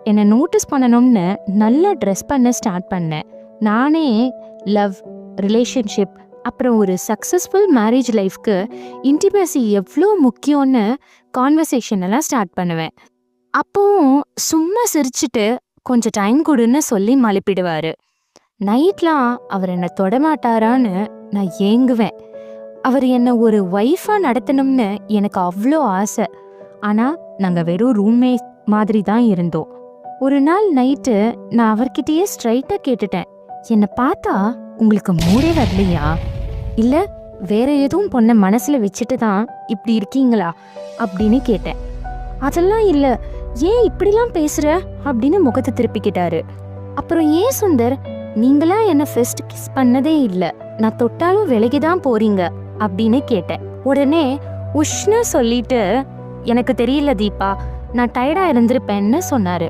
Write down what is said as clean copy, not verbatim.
என்னை நோட்டீஸ் பண்ணணும்னு நல்லா ட்ரெஸ் பண்ண ஸ்டார்ட் பண்ணேன். நானே லவ், ரிலேஷன்ஷிப், அப்புறம் ஒரு சக்ஸஸ்ஃபுல் மேரேஜ் லைஃப்க்கு இன்டிமேசி எவ்வளோ முக்கியம்னு கான்வர்சேஷன் எல்லாம் ஸ்டார்ட் பண்ணுவேன். அப்பவும் சும்மா சிரிச்சுட்டு கொஞ்சம் டைம் கொடுன்னு சொல்லி மழுப்பிடுவாரு. நைட்லாம் அவர் என்னை தொடமாட்டாரான்னு நான் ஏங்குவேன். அவர் என்னை ஒரு ஒய்ஃபா நடத்தணும்னு எனக்கு அவ்வளோ ஆசை. ஆனால் நாங்கள் வெறும் ரூம்மேட் மாதிரி தான் இருந்தோம். ஒரு நாள் நைட்டு நான் அவர்கிட்டயே ஸ்ட்ரைட்டாக கேட்டுட்டேன், என்னை பார்த்தா உங்களுக்கு மூடே வரலையா, இல்லை வேற எதுவும் பொண்ணை மனசில் வச்சுட்டு தான் இப்படி இருக்கீங்களா அப்படின்னு கேட்டேன். அதெல்லாம் இல்லை, ஏன் இப்படிலாம் பேசுற அப்படின்னு முகத்தை திருப்பிக்கிட்டாரு. அப்புறம் ஏன் சுந்தர், நீங்களா என்ன ஃபர்ஸ்ட் கிஸ் பண்ணதே இல்லை, நான் தொட்டாலும் விலகிதான் போறீங்க அப்படின்னு கேட்டேன். உடனே உஷ்ணு சொல்லிட்டு, எனக்கு தெரியல தீபா, நான் டயர்டா இருந்திருப்பேன்னு சொன்னாரு.